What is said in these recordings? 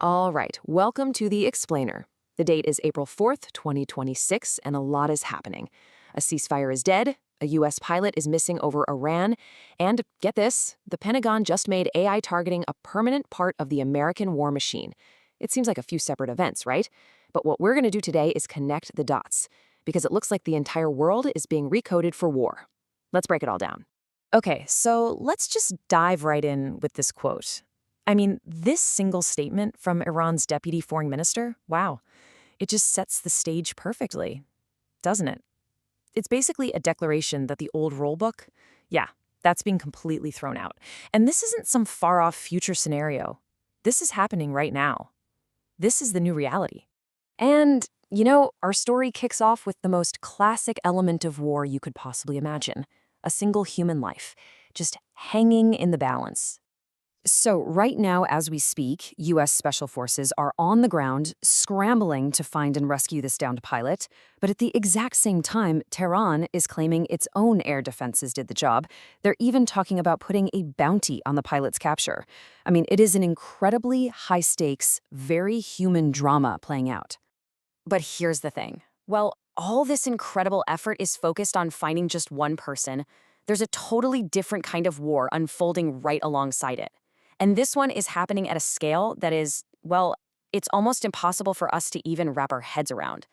All right, welcome to the Explainer. The date is April 4th, 2026, and a lot is happening. A ceasefire is dead, a U.S. pilot is missing over Iran, and get this, the Pentagon just made AI targeting a permanent part of the American war machine. It seems like a few separate events, right? But what we're going to do today is connect the dots, because it looks like the entire world is being recoded for war. Let's break it all down. Okay, so let's just dive right in with this quote. I mean, this single statement from Iran's deputy foreign minister, wow, it just sets the stage perfectly, doesn't it? It's basically a declaration that the old rulebook, yeah, that's being completely thrown out. And this isn't some far-off future scenario. This is happening right now. This is the new reality. And, our story kicks off with the most classic element of war you could possibly imagine, a single human life, just hanging in the balance. So right now, as we speak, U.S. Special Forces are on the ground, scrambling to find and rescue this downed pilot. But at the exact same time, Tehran is claiming its own air defenses did the job. They're even talking about putting a bounty on the pilot's capture. I mean, it is an incredibly high-stakes, very human drama playing out. But here's the thing. Well, all this incredible effort is focused on finding just one person. There's a totally different kind of war unfolding right alongside it. And this one is happening at a scale that is, well, it's almost impossible for us to even wrap our heads around.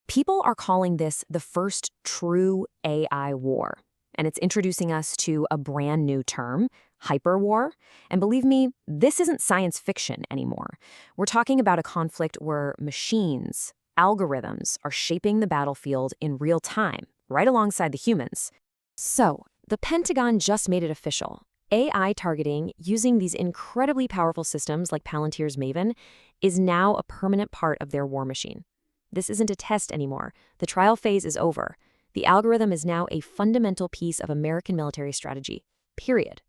People are calling this the first true AI war. And it's introducing us to a brand new term, hyperwar. And believe me, this isn't science fiction anymore. We're talking about a conflict where machines, algorithms are shaping the battlefield in real time, right alongside the humans. So, the Pentagon just made it official. AI targeting using these incredibly powerful systems like Palantir's Maven is now a permanent part of their war machine. This isn't a test anymore. The trial phase is over. The algorithm is now a fundamental piece of American military strategy, period.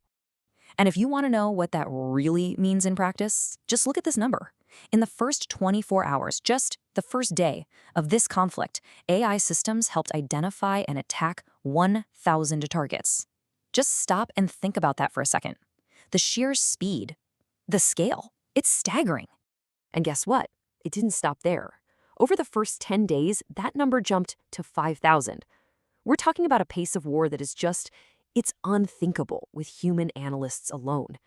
And if you want to know what that really means in practice, just look at this number. In the first 24 hours, just the first day of this conflict, AI systems helped identify and attack 1,000 targets. Just stop and think about that for a second. The sheer speed, the scale, it's staggering. And guess what? It didn't stop there. Over the first 10 days, that number jumped to 5,000. We're talking about a pace of war that is it's unthinkable with human analysts alone.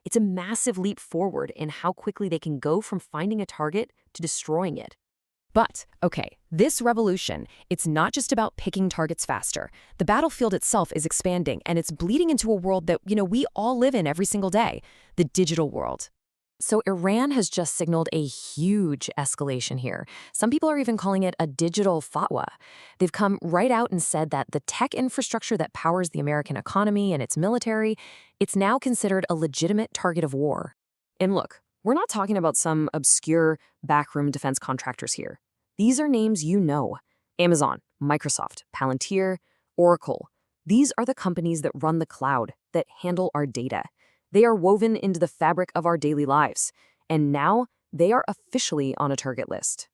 It's a massive leap forward in how quickly they can go from finding a target to destroying it. But, okay, this revolution, it's not just about picking targets faster. The battlefield itself is expanding, and it's bleeding into a world that, we all live in every single day, the digital world. So Iran has just signaled a huge escalation here. Some people are even calling it a digital fatwa. They've come right out and said that the tech infrastructure that powers the American economy and its military, it's now considered a legitimate target of war. And look, we're not talking about some obscure backroom defense contractors here. These are names you know. Amazon, Microsoft, Palantir, Oracle. These are the companies that run the cloud, that handle our data. They are woven into the fabric of our daily lives. And now they are officially on a target list.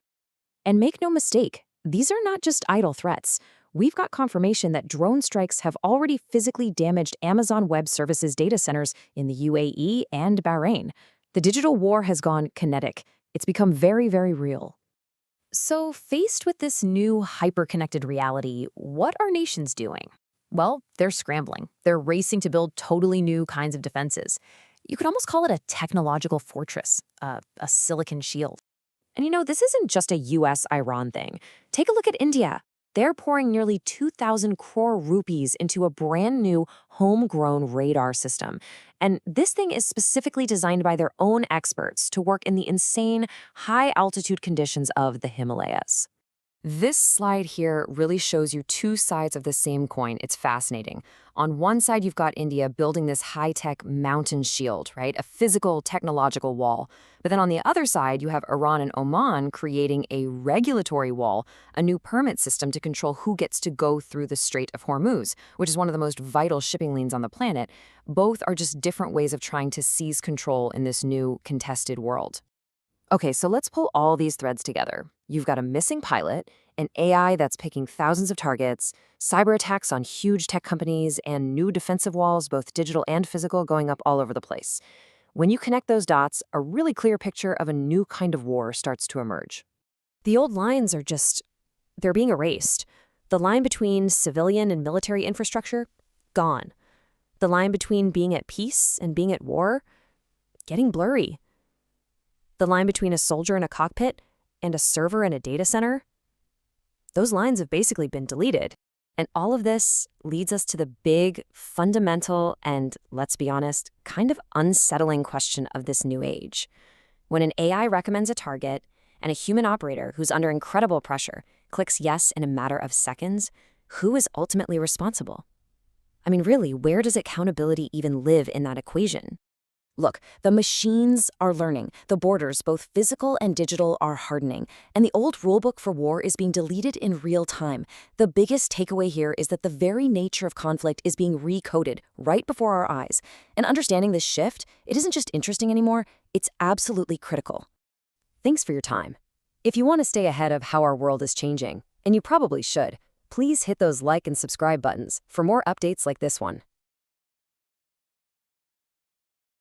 And make no mistake, these are not just idle threats. We've got confirmation that drone strikes have already physically damaged Amazon Web Services data centers in the UAE and Bahrain. The digital war has gone kinetic. It's become very, very real. So, faced with this new hyper-connected reality, what are nations doing? Well, they're scrambling. They're racing to build totally new kinds of defenses. You could almost call it a technological fortress, a silicon shield. And this isn't just a US-Iran thing. Take a look at India. They're pouring nearly 2,000 crore rupees into a brand new homegrown radar system. And this thing is specifically designed by their own experts to work in the insane high-altitude conditions of the Himalayas. This slide here really shows you two sides of the same coin. It's fascinating. On one side, you've got India building this high-tech mountain shield, right? A physical, technological wall. But then on the other side, you have Iran and Oman creating a regulatory wall, a new permit system to control who gets to go through the Strait of Hormuz, which is one of the most vital shipping lanes on the planet. Both are just different ways of trying to seize control in this new contested world. Okay, so let's pull all these threads together. You've got a missing pilot, an AI that's picking thousands of targets, cyber attacks on huge tech companies, and new defensive walls, both digital and physical, going up all over the place. When you connect those dots, a really clear picture of a new kind of war starts to emerge. The old lines are they're being erased. The line between civilian and military infrastructure, gone. The line between being at peace and being at war, getting blurry. The line between a soldier in a cockpit and a server in a data center, those lines have basically been deleted. And all of this leads us to the big, fundamental, and, let's be honest, kind of unsettling question of this new age. When an AI recommends a target, and a human operator who's under incredible pressure clicks yes in a matter of seconds, who is ultimately responsible? I mean, really, where does accountability even live in that equation? Look, the machines are learning. The borders, both physical and digital, are hardening. And the old rulebook for war is being deleted in real time. The biggest takeaway here is that the very nature of conflict is being recoded right before our eyes. And understanding this shift, it isn't just interesting anymore, it's absolutely critical. Thanks for your time. If you want to stay ahead of how our world is changing, and you probably should, please hit those like and subscribe buttons for more updates like this one.